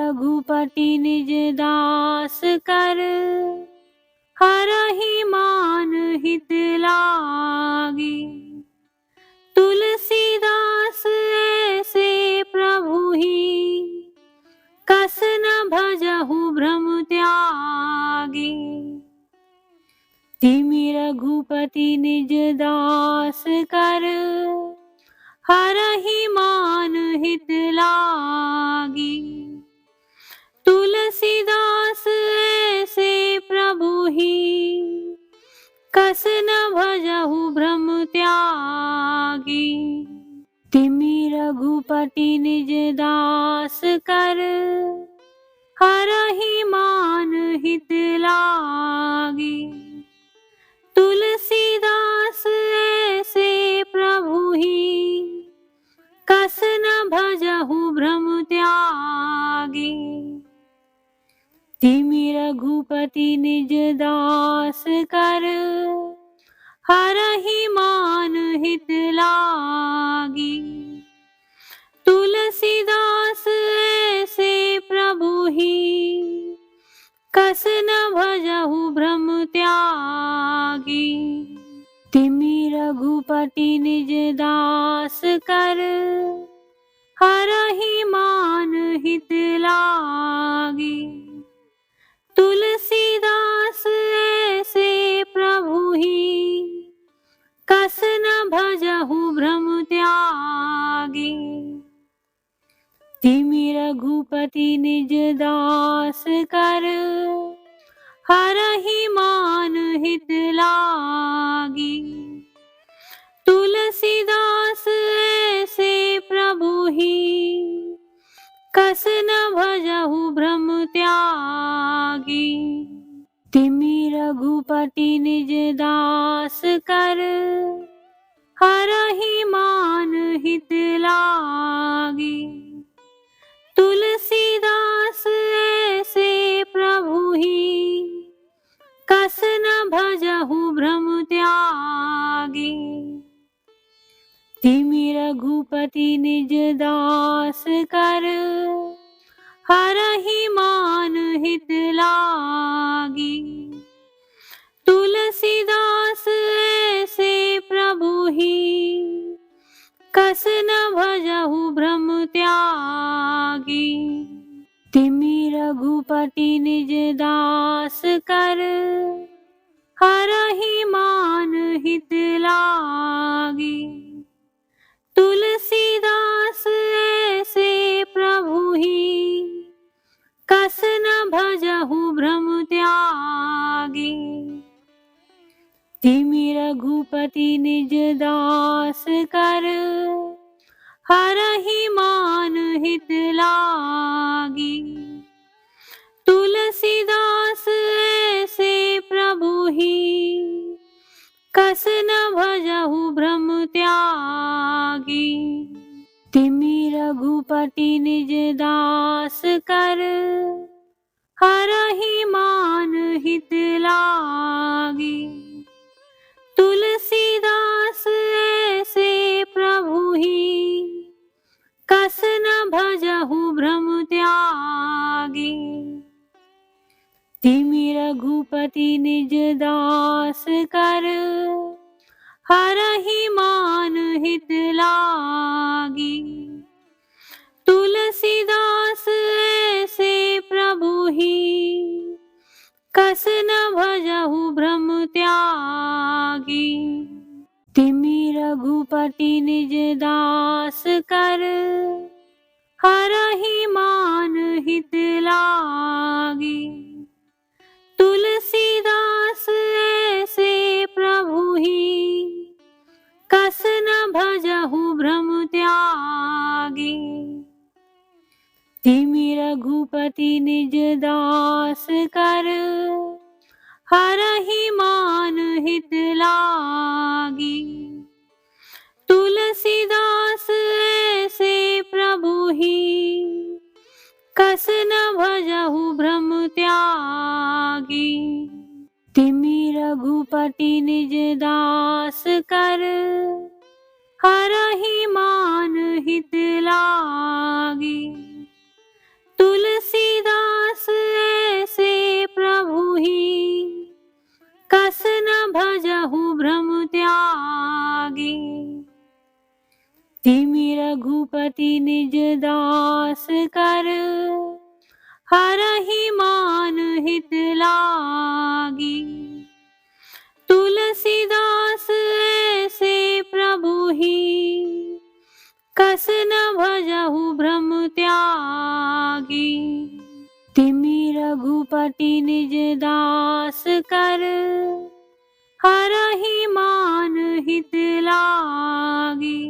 रघुपति निज दास कर, हरहि मान हित लागी। तुलसीदास ऐसे प्रभु ही, कस न भजहु भ्रम त्यागी। तिमि रघुपति निज दास कर, हरहि मान हित लागी। तुलसीदास ऐसे प्रभु ही, कस न भजहु भ्रम त्यागी। तिमि रघुपति निज दास कर, हरहि मान हित लागी। तुलसीदास ऐसे प्रभु ही, कस न भजहु भ्रम त्यागी। तिमि रघुपति निज दास कर, हरहि मान हित लागी। तुलसीदास ऐसे प्रभु ही, कस न भजहु भ्रम त्यागी। तिमि रघुपति निज दास कर, हरहि मान हित लागी। तुलसीदास ऐसे प्रभु ही, कस न भजहु भ्रम त्यागी। तिमि रघुपति निज दास कर, हरहि मान हित लागी। तुलसीदास ऐसे प्रभु ही, कस न भजहु भ्रम त्यागी। तिमि रघुपति निज दास कर, हरहि मान हित लागी। तुलसीदास ऐसे प्रभु ही, कस न भजहु भ्रम त्यागी। तिमि रघुपति निज दास कर, हरहि मान हित लागी। तुलसीदास ऐसे प्रभु ही, कस न भजहु भ्रम त्यागी। तिमि रघुपति निज दास कर, हरहि मान हित लागी। तुलसीदास ऐसे प्रभु ही, कस न भजहु भ्रम त्यागी। तिमि रघुपति निज दास कर, हरहि मान हित लागी। तुलसीदास ऐसे प्रभु ही, कस न भजहु भ्रम त्यागी। तिमि रघुपति निज दास कर, हरहि मान हित लागी। तुलसीदास ऐसे प्रभु ही, कस न भजहु भ्रम त्यागी। तिमि रघुपति निज दास कर, हरहि मान हित लागी। तुलसीदास ऐसे प्रभु ही, कस न भजहु भ्रम त्यागी। तिमि रघुपति निज दास कर, हरहि मान हित लागी। तुलसीदास ऐसे प्रभु ही, कस न भजहु भ्रम त्यागी। तिमि रघुपति निज दास कर, हरहि मान हित लागी। तुलसीदास ऐसे प्रभु ही, कस न भजहु भ्रम त्यागी। तिमि रघुपति निज दास कर, हरहि मान हित लागी। तुलसी हरहि मान हित लागी। तुलसीदास ऐसे प्रभु ही कस न भजहु भ्रम त्यागी। तिमि रघुपति निज दास कर हरहि मान हित लागी।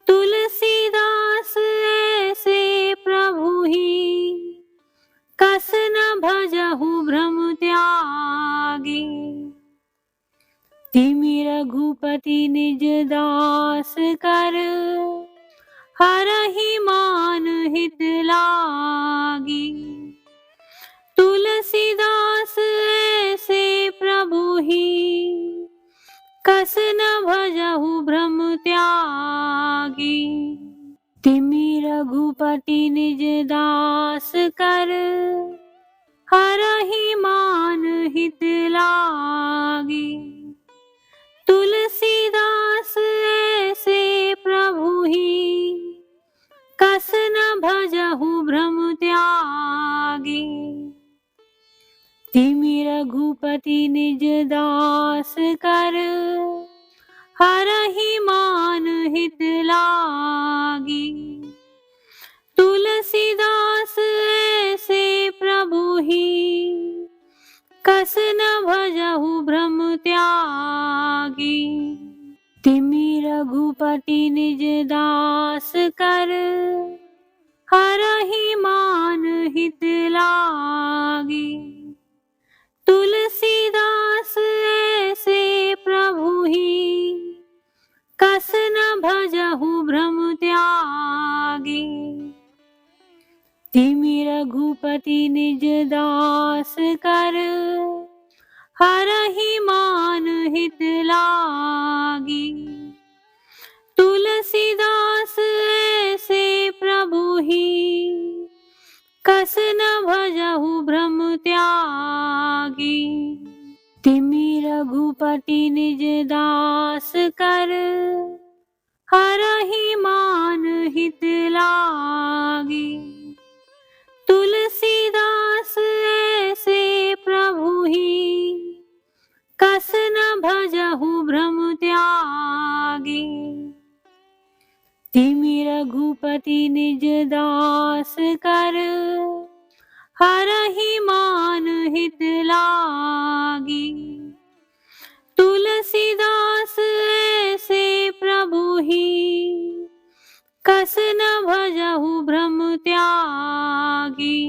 तुलसीदास ऐसे प्रभु ही कस न भजहु भ्रम त्यागी। तिमि रघुपति निज दास कर हरहि मान हित लागी। तुलसीदास ऐसे प्रभु ही कस न भजहु भ्रम त्यागी। तिमि रघुपति निज दास कर हरहि मान हित लागी। तुलसीदास ऐसे प्रभु ही कस न भजहु भ्रम त्यागी। तिमि रघुपति निज दास कर हरहि मान हित लागी। तुलसीदास ऐसे प्रभु ही कस न भजहु भ्रम त्यागी। तिमि रघुपति निज दास कर हरहि मान हित लागी। तुलसीदास ऐसे प्रभु ही कस न भजहु भ्रम त्यागी। तिमि रघुपति निज दास कर हरहि मान हित लागी। तुलसीदास ऐसे प्रभु ही कस न भजहु भ्रम त्यागी। तिमि रघुपति निज दास कर हरहि मान हित लागी। तुलसीदास ऐसे प्रभु ही कस न भजहु भ्रम त्यागी। तिमि रघुपति निज दास कर हरहि मान हित लागी। तुलसीदास ऐसे प्रभु ही कस न भजहु भ्रम त्यागी।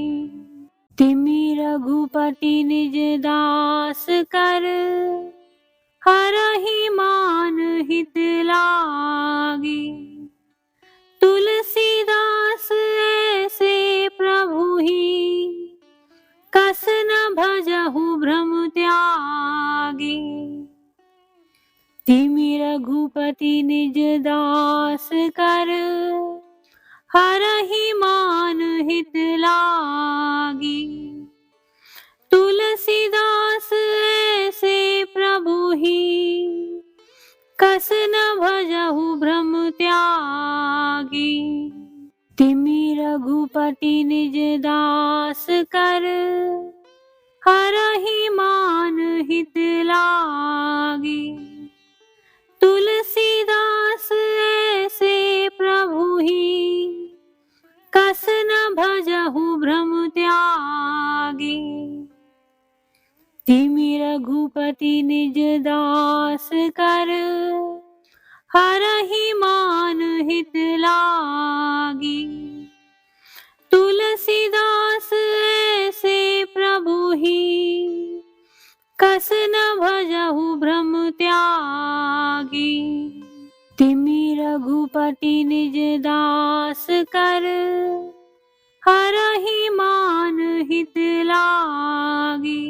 तिमि रघुपति निज दास कर हरहि मान हित लागी। तुलसीदास ऐसे प्रभु ही कस न भजहु भ्रम त्यागी। तिमि रघुपति निज दास कर हरहि मान हित लागी। तुलसीदास ऐसे प्रभु ही कस न भजहु भ्रम त्यागी। तिमि रघुपति निज दास कर हरहि मान हित लागी। तुलसीदास ऐसे प्रभु ही कस न भजहु भ्रम त्यागी। तिमि रघुपति निज दास कर हरहि मान हित लागी। तुलसीदास ऐसे प्रभु ही कस न भजहु भ्रम त्यागी। तिमि रघुपति निज दास कर हरहि मान हित लागी।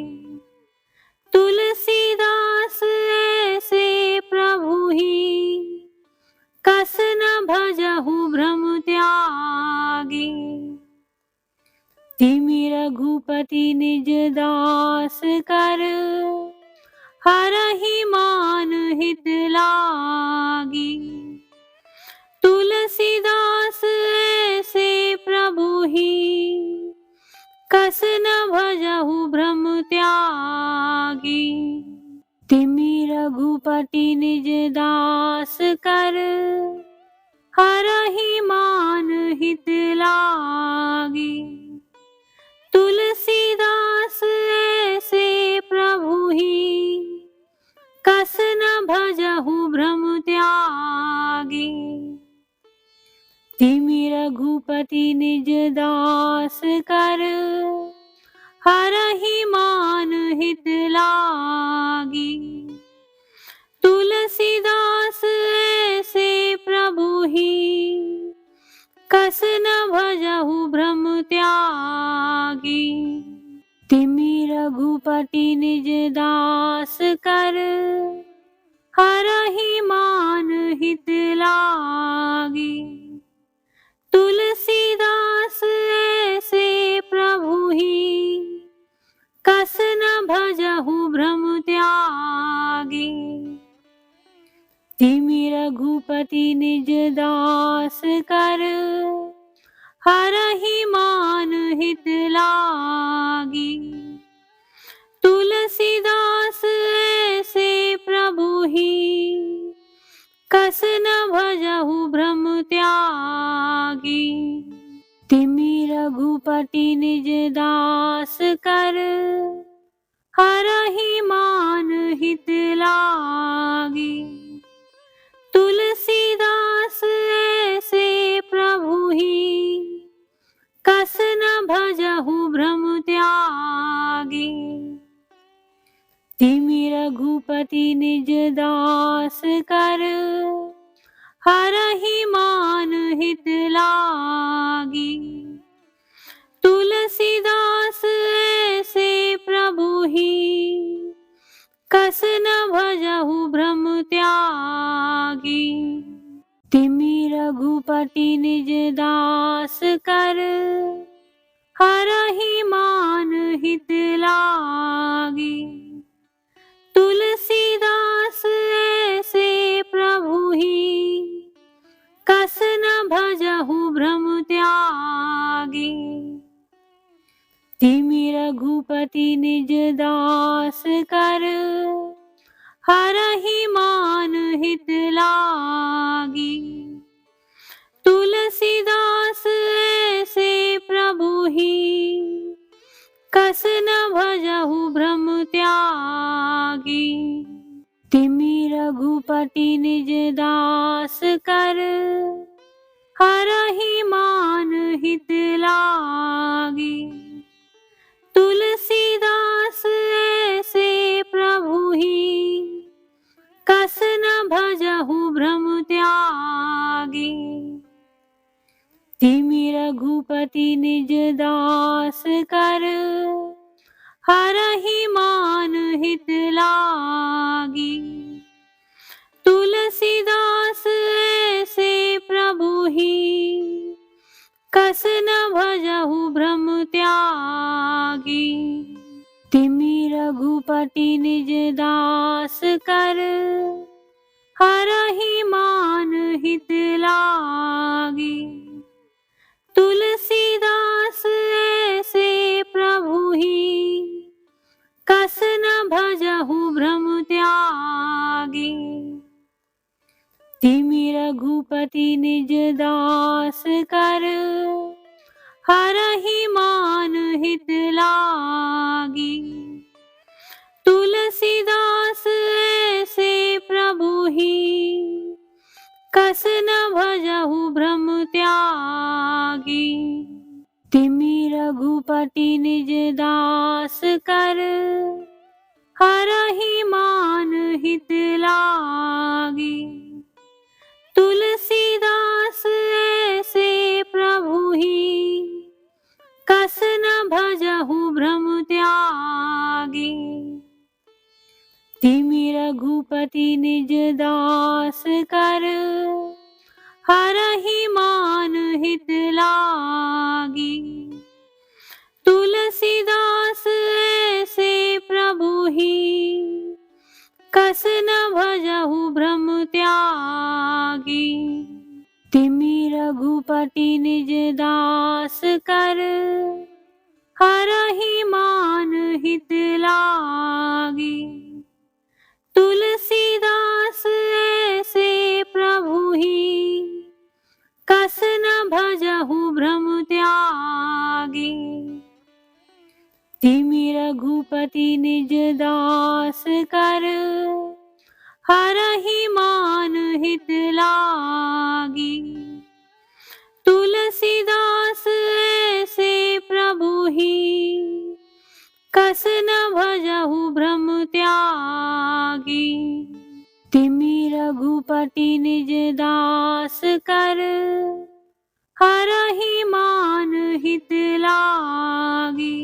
तुलसीदास ऐसे प्रभु ही कस न भजहु भ्रम त्यागी। तिमि रघुपति निज दास कर हरहि मान हित लागी। तुलसीदास ऐसे प्रभु ही कस न भजहु भ्रम त्यागी। तिमि रघुपति निज दास कर, हरहि मान हित लागी। तुलसीदास ऐसे प्रभु ही, कस न भजहु भ्रम त्यागी। तिमि रघुपति निज दास कर, हरहि मान हित लागी। तुलसीदास ऐसे प्रभु ही, कस न भजहु भ्रम त्यागी। तिमि रघुपति निज दास कर, हरहि मान हित लागी। तुलसीदास ऐसे प्रभु ही, कस न भजहु भ्रम त्यागी। तिमि रघुपति निज दास कर, हरहि मान हित लागी। तुलसीदास ऐसे प्रभु ही, कस न भजहु भ्रम त्यागी। तिमि रघुपति निज दास कर, हरहि मान हित लागी। तुलसीदास ऐसे प्रभु ही, कस न भजहु भ्रम त्यागी। तिमि रघुपति निज दास कर, हरहि मान हित लागी। तुलसीदास ऐसे प्रभु ही, कस न भजहु भ्रम त्यागी। तिमि रघुपति निज दास कर, हरहि मान हित लागी। तुलसीदास ऐसे प्रभु ही, कस न भजहु भ्रम त्यागी। तिमि रघुपति निज दास कर, हरहि मान हित लागी। तुलसीदास ऐसे प्रभु ही, कस न भजहु भ्रम त्यागी। तिमि रघुपति निज दास कर, हरहि मान हित लागी। तुलसीदास ऐसे प्रभु ही, कस न भजहु भ्रम त्यागी। तिमि रघुपति निज दास कर, हरहि मान हित लागी। तुलसीदास ऐसे प्रभु ही, कस न भजहु भ्रम त्यागी। तिमि रघुपति निज दास कर, हरहि मान हित लागी। तुलसीदास ऐसे प्रभु ही, कस न भजहु भ्रम त्यागी। तिमि रघुपति निज दास कर, हरहि मान हित लागी। तुलसीदास ऐसे प्रभु ही, कस न भजहु भ्रम त्यागी। तिमि रघुपति निज दास कर, हरहि मान हित लागी। तुलसीदास ऐसे प्रभु ही, कस न भजहु भ्रम त्यागी। तिमि रघुपति निज दास कर, हरहि मान हित लागी। तुलसीदास ऐसे प्रभु ही, कस न भजहु भ्रम त्यागी। तिमि रघुपति निज दास कर, हरहि रघुपति निज दास कर, हरहि मान हित लागी। तुलसीदास ऐसे प्रभु ही, कस न भजहु भ्रम त्यागी। तिमि रघुपति निज दास कर, हरहि मान हित लागी।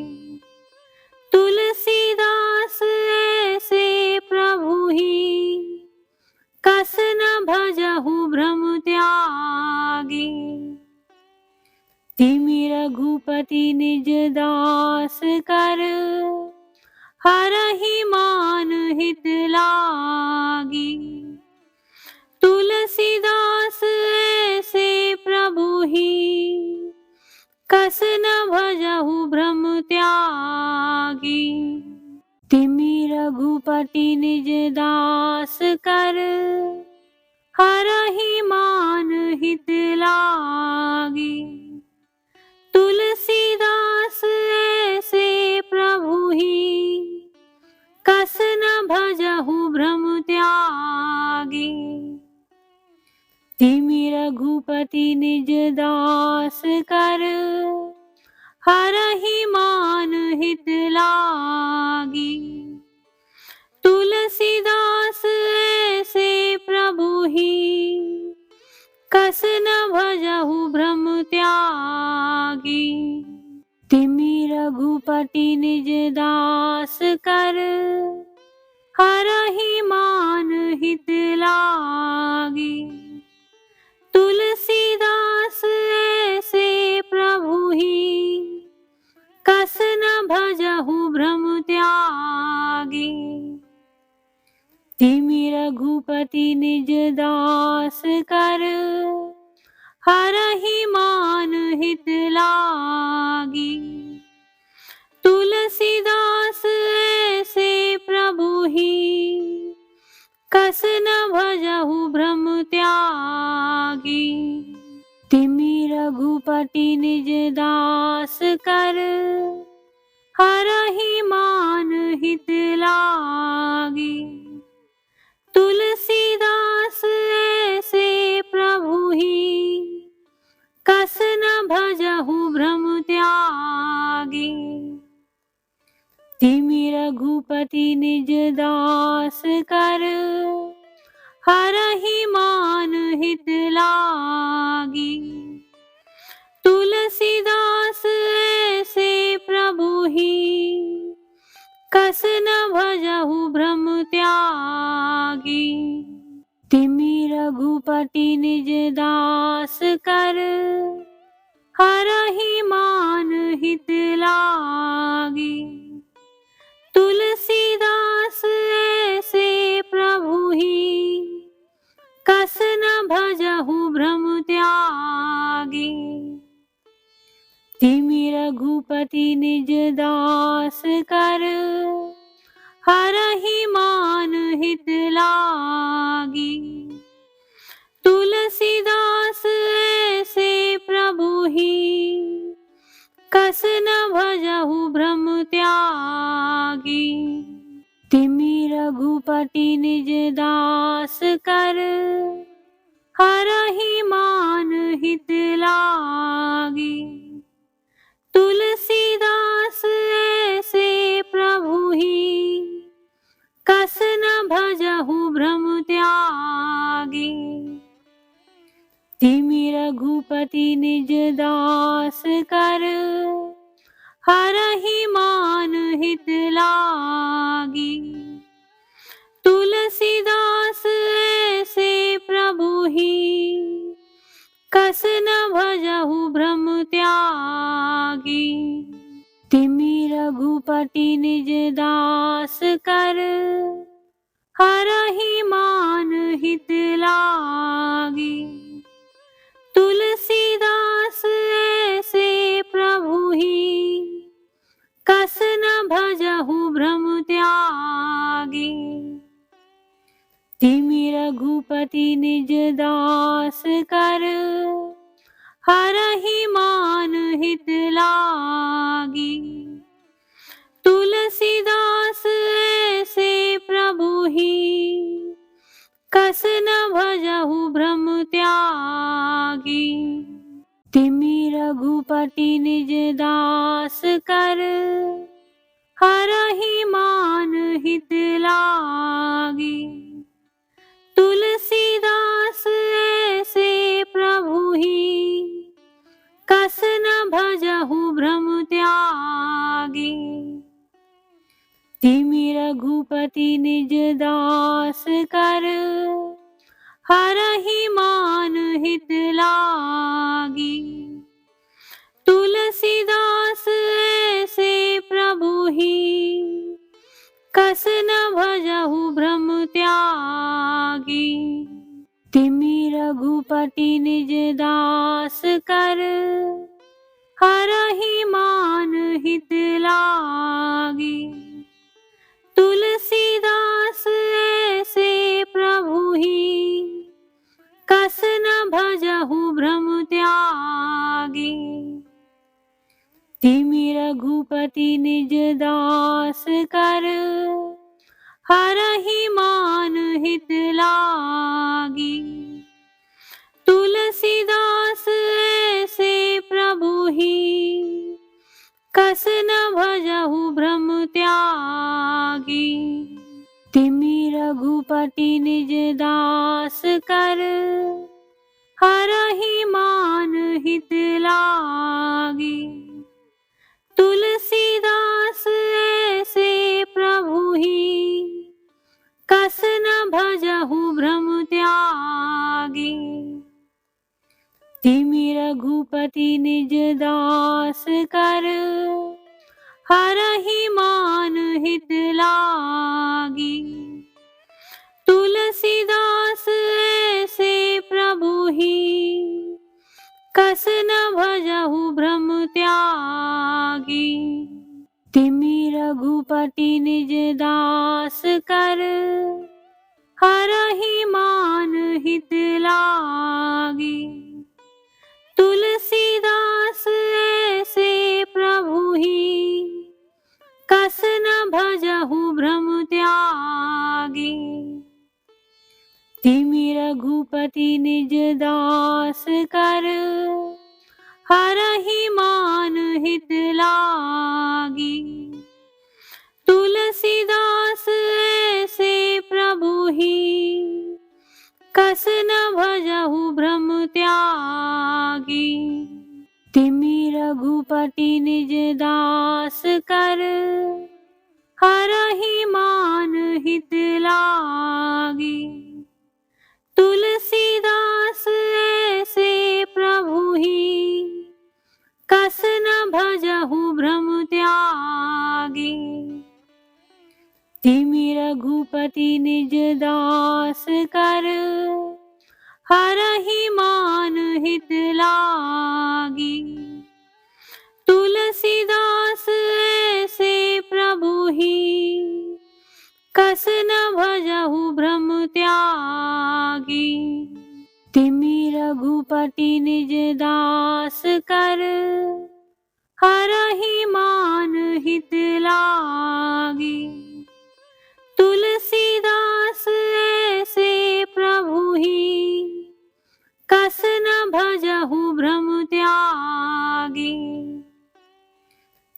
तुलसीदास ऐसे प्रभु ही, कस न भजहु भ्रम त्यागी। तिमि रघुपति निज दास कर, हरहि मान हित लागी। तुलसीदास ऐसे प्रभु ही, कस न भजहु भ्रम त्यागी। तिमि रघुपति निज दास कर, हरहि मान हित लागी। तुलसीदास ऐसे प्रभु ही, कस न भजहु भ्रम त्यागी। तिमि रघुपति निज दास कर, हरहि मान हित लागी। तुलसीदास ऐसे प्रभु ही, कस न भजहु भ्रम त्यागी। तिमि रघुपति निज दास कर, हरहि मान हित लागी। तुलसीदास ऐसे प्रभु ही, कस न भजहु भ्रम त्यागी। तिमि रघुपति निज दास कर, हरहि मान हित लागी। तुलसीदास ऐसे प्रभु ही, कस न भजहु भ्रम त्यागी। तिमि रघुपति निज दास कर, हरहि मान हित लागी। तुलसीदास ऐसे प्रभु ही, कस न भजहु भ्रम त्यागी। तिमि रघुपति निज दास कर, हरहि मान हित लागी। तुलसीदास ऐसे प्रभु ही, कस न भजहु भ्रम त्यागी। तिमि रघुपति निज दास कर, हरहि मान हित लागी। तुलसीदास ऐसे प्रभु ही, कस न भजहु भ्रम त्यागी। तिमि रघुपति निज दास कर, हरहि मान हित लागी। तुलसीदास ऐसे प्रभु ही, कस न भजहु भ्रम त्यागी। तिमि रघुपति निज दास कर, हरहि मान हित लागी। तुलसीदास ऐसे प्रभु ही, कस न भजहु भ्रम त्यागी। तिमि रघुपति निज दास कर, हरहि मान हित लागी। तुलसीदास ऐसे प्रभु ही, कस न भजहु भ्रम त्यागी। तिमि रघुपति निज दास कर, हरहि मान हित लागी। तुलसीदास ऐसे प्रभु ही, कस न भजहु भ्रम त्यागी। तिमि रघुपति निज दास कर, हरहि मान हित लागी। तुलसीदास ऐसे प्रभु ही, कस न भजहु भ्रम त्यागी। तिमि रघुपति निज दास कर, हरहि मान हित लागी। तुलसीदास ऐसे प्रभु ही, कस न भजहु भ्रम त्यागी। तिमि रघुपति निज दास कर, हरहि मान हित लागी। तुलसीदास ऐसे प्रभु ही, कस न भजहु भ्रम त्यागी। तिमि रघुपति निज दास कर, हरहि मान हित लागी। तुलसीदास ऐसे प्रभु ही, कस न भजहु भ्रम त्यागी। तिमि रघुपति निज दास कर, हरहि मान हित लागी। तुलसीदास ऐसे प्रभु ही, कस न भजहु भ्रम त्यागी। तिमि रघुपति निज दास कर, हरहि मान हित लागी। तुलसीदास ऐसे प्रभु ही, कस न भजहु भ्रम त्यागी। तिमि रघुपति निज दास कर, हरहि मान हित लागी। तुलसीदास ऐसे प्रभु ही, कस न भजहु भ्रम त्यागी। तिमि रघुपति निज दास कर, हरहि मान हित लागी। तुलसीदास ऐसे प्रभु ही, कस न भजहु भ्रम त्यागी। तिमि रघुपति निज दास कर, हरहि मान हित लागी। तुलसीदास ऐसे प्रभु ही, कस न भजहु भ्रम त्यागी। तिमि रघुपति निज दास कर, हरहि मान हित लागी। तुलसीदास ऐसे प्रभु ही, कस न भजहु भ्रम त्यागी। तिमि रघुपति निज दास कर, हरहि मान हित लागी। तुलसीदास ऐसे प्रभु ही, कस न भजहु भ्रम त्यागी। तिमि रघुपति निज दास कर, हरहि मान हित लागी। तुलसीदास ऐसे प्रभु ही, कस न भजहु भ्रम त्यागी।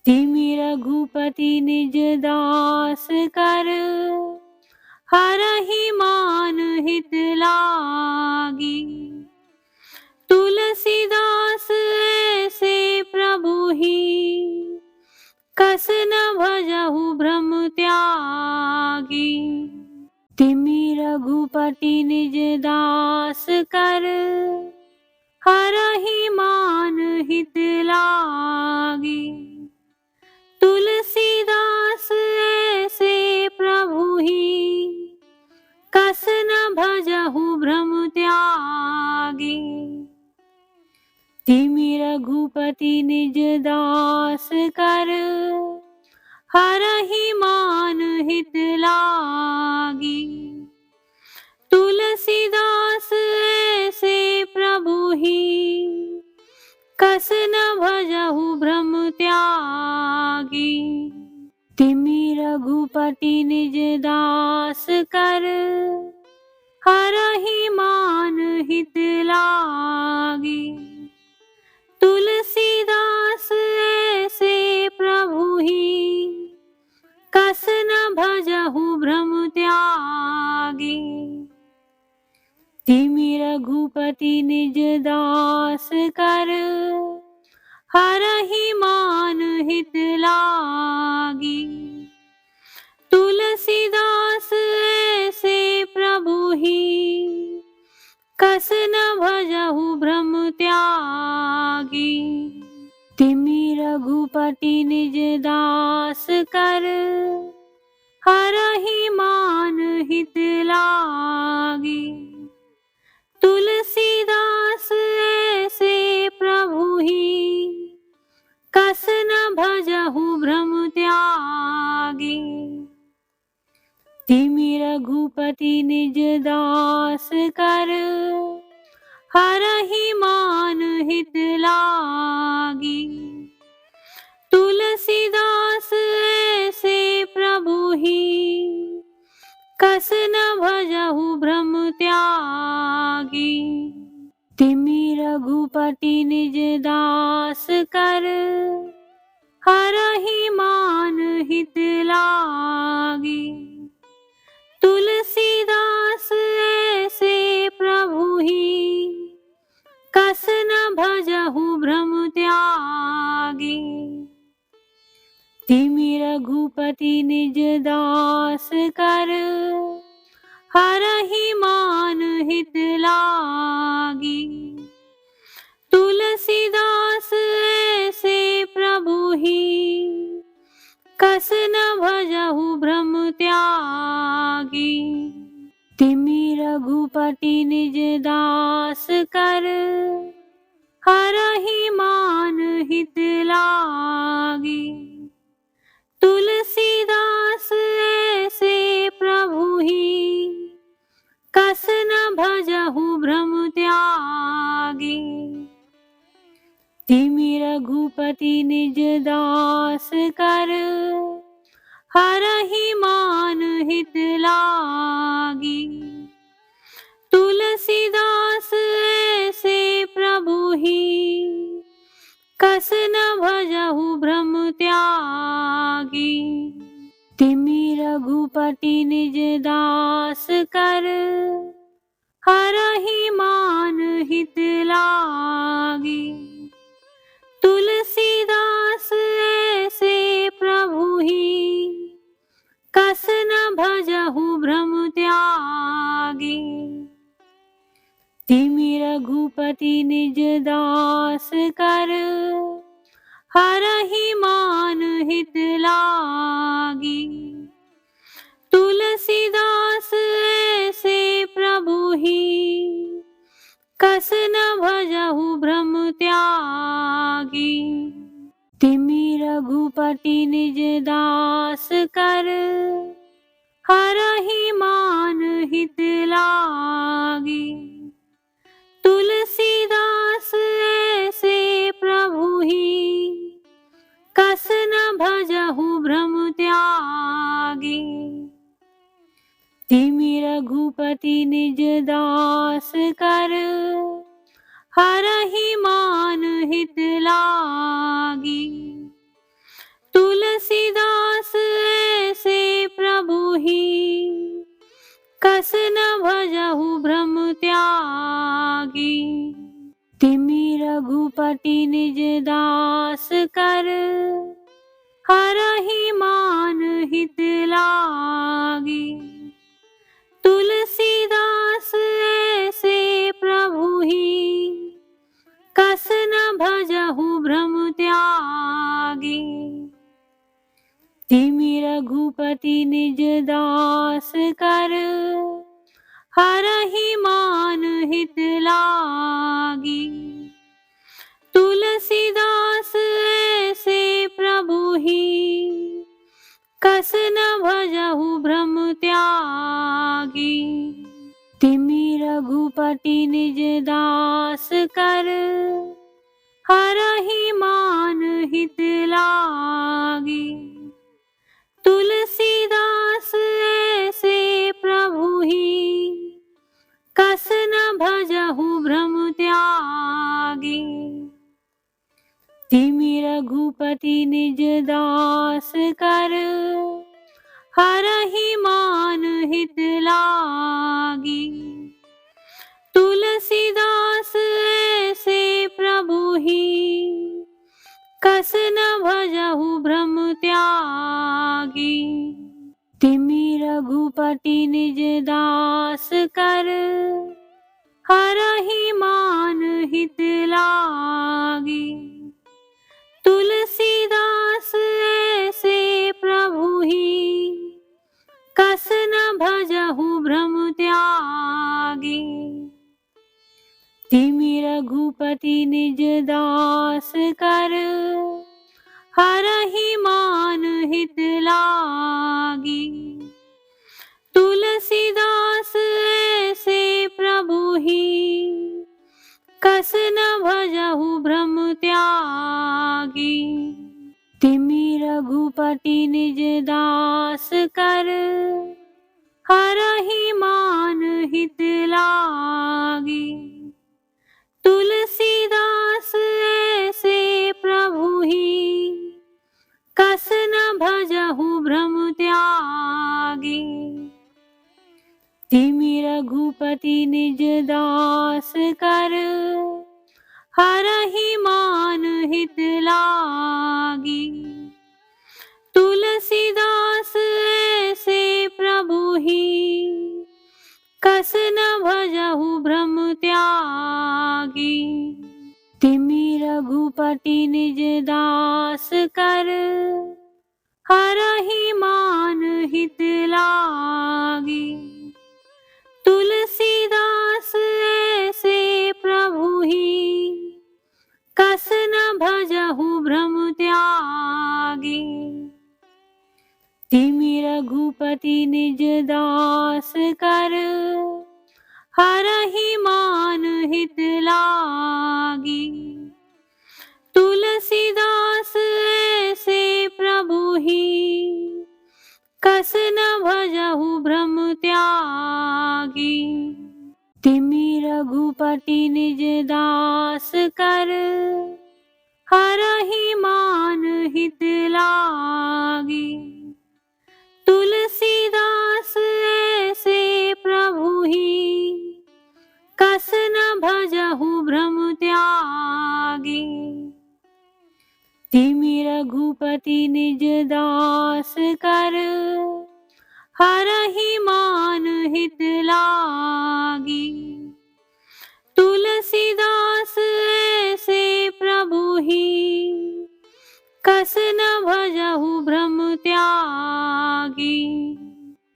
तिमि रघुपति निज दास कर, हरहि मान हित लागी। तुलसीदास ऐसे प्रभु ही, कस न भजहु भ्रम त्यागी। तिमि रघुपति निज दास कर, हरहि मान हित लागी। तुलसीदास ऐसे प्रभु ही, कस न भजहु भ्रम त्यागी। तिमि रघुपति निज दास कर, हरहि मान हित लागी। तुलसीदास ऐसे प्रभु ही, कस न भजहु भ्रम त्यागी। रघुपति निज दास कर, हरहि मान हित लागी। तुलसीदास ऐसे प्रभु ही, कस न भजहु भ्रम त्यागी। तिमि रघुपति निज दास कर, हरहि मान हित लागी। तुलसीदास ऐसे प्रभु ही, कस न भजहु भ्रम त्यागी। तिमि रघुपति निज दास कर, हरहि मान हित लागी। तुलसीदास ऐसे प्रभु ही, कस न भजहु भ्रम त्यागी। तिमि रघुपति निज दास कर, हरहि मान हित लागी। तुलसीदास ऐसे प्रभु ही, कस न भजहु भ्रम त्यागी। तिमि रघुपति निज दास कर, हरहि मान हित लागी। तुलसीदास ऐसे प्रभु ही, कस न भजहु भ्रम त्यागी। तिमि रघुपति निज दास कर, हरहि मान हित लागी। तुलसीदास ऐसे प्रभु ही, कस न भजहु भ्रम त्यागी। तिमि रघुपति निज दास कर, हरहि मान हित लागी। तुलसीदास ऐसे प्रभु ही, कस न भजहु भ्रम त्यागी। तिमि रघुपति निज दास कर, हरहि मान हित लागी। तुलसीदास ऐसे प्रभु ही, कस न भजहु भ्रम त्यागी। तिमि रघुपति निज दास कर, हरहि मान हित लागी। तुलसीदास ऐसे प्रभु ही, कस न भजहु भ्रम त्यागी। तिमि रघुपति निज दास कर, हरहि मान हित लागी। तुलसीदास ऐसे प्रभु ही, कस न भजहु भ्रम त्यागी। तिमि रघुपति निज दास कर, हरहि मान हित लागी। तुलसीदास ऐसे प्रभु ही, कस न भजहु भ्रम त्यागी। तिमि रघुपति निज दास कर, हरहि मान हित लागी। तुलसीदास ऐसे प्रभु ही, कस न भजहु भ्रम त्यागी। तिमि रघुपति निज दास कर, हरहि मान हित लागी। तुलसीदास ऐसे प्रभु ही, कस न भजहु भ्रम त्यागी। तिमि रघुपति निज दास कर, हरहि मान हित लागी। तुलसीदास ऐसे प्रभु ही, कस न भजहु भ्रम त्यागी। तिमि रघुपति निज दास कर, हरहि मान हित लागी। तुलसी रघुपति निज दास कर, हरहि मान हित लागी। तुलसीदास ऐसे प्रभु ही, कस न भजहु भ्रम त्यागी। तिमि रघुपति निज दास कर, हरहि मान हित लागी। तुलसीदास ऐसे प्रभु ही, कस न भजहु भ्रम त्यागी। तिमि रघुपति निज दास कर, हरहि मान हित लागी। तुलसीदास ऐसे प्रभु ही, कस न भजहु भ्रम त्यागी। तिमि रघुपति निज दास कर, हरहि मान हित लागी। तुलसीदास ऐसे प्रभु ही, कस न भजहु भ्रम त्यागी। तिमि रघुपति निज दास कर, हरहि मान हित लागी। तुलसीदास ऐसे प्रभु ही, कस न भजहु भ्रम त्यागी। तिमि रघुपति निज दास कर, हरहि मान हित लागी। तुलसीदास ऐसे प्रभु ही, कस न भजहु भ्रम त्यागी। तिमि रघुपति निज दास कर, हरहि मान हित लागी। तुलसीदास ऐसे प्रभु ही, कस न भजहु भ्रम त्यागी। तिमि रघुपति निज दास कर, हरहि मान हित लागी। तुलसीदास ऐसे प्रभु ही, कस न भजहु भ्रम त्यागी। तिमि रघुपति निज दास कर, हरहि मान हित लागी। तुलसीदास ऐसे प्रभु ही, कस न भजहु भ्रम त्यागी।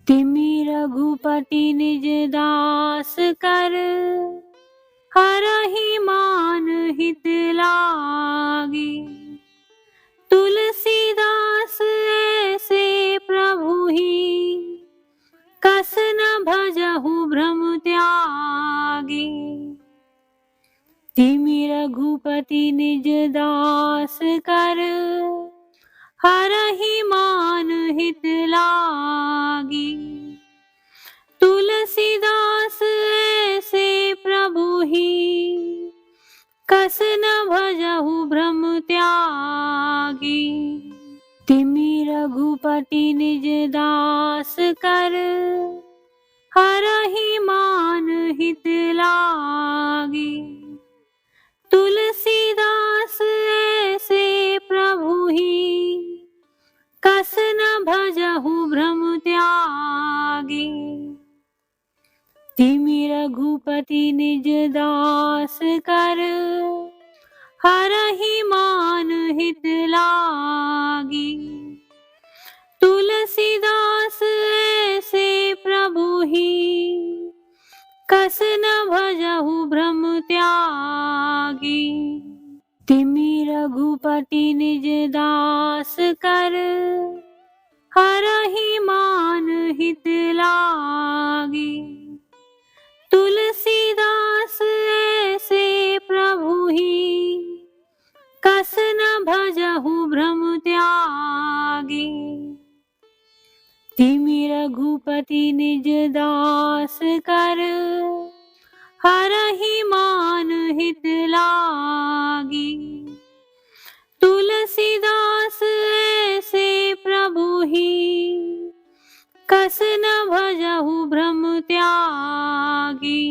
तिमि रघुपति निज दास कर, हरहि मान हित लागी। तुलसीदास ऐसे प्रभु ही, कस न भजहु भ्रम त्यागी। तिमि रघुपति निज दास कर, हरहि मान हित लागी। तुलसीदास ऐसे प्रभु ही, कस न भजहु भ्रम त्यागी। तिमि रघुपति निज दास कर, हरहि मान हित लागी। तुलसीदास ऐसे प्रभु ही, कस न भजहु भ्रम त्यागी। तिमि रघुपति निज दास कर, हरहि मान हित लागी। तुलसीदास ऐसे प्रभु ही, कस न भजहु भ्रम त्यागी। तिमि रघुपति निज दास कर, हरहि मान हित लागी। तुलसीदास ऐसे प्रभु ही, कस न भजहु भ्रम त्यागी। तिमि रघुपति निज दास कर, हरहि मान हित लागी। तुलसीदास ऐसे प्रभु ही, कस न भजहु भ्रम त्यागी।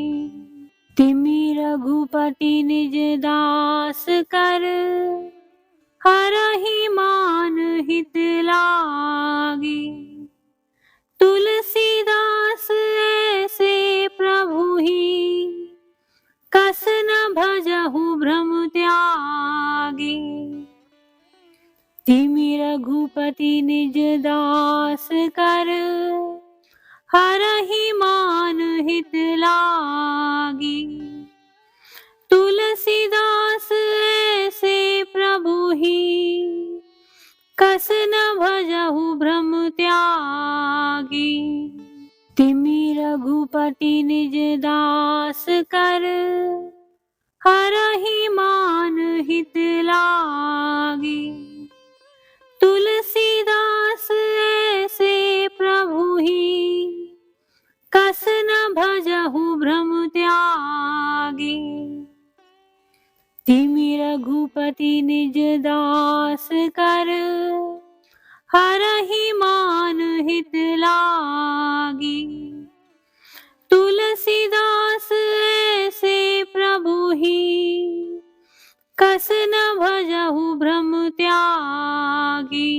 तिमि रघुपति निज दास कर, हरहि मान हित लागी। तुलसीदास ऐसे प्रभु ही, कस न भजहु भ्रम त्यागी। तिमि रघुपति निज दास कर, हरहि मान हित लागी। तुलसीदास ऐसे प्रभु ही, कस न भजहु भ्रम त्यागी। तिमि रघुपति निज दास कर, हरहि मान हित लागी। तुलसीदास ऐसे प्रभु ही, कस न भजहु भ्रम त्यागी। तिमि रघुपति निज दास कर, हरहि मान हित लागी। तुलसीदास ऐसे प्रभु ही, कस न भजहु भ्रम त्यागी।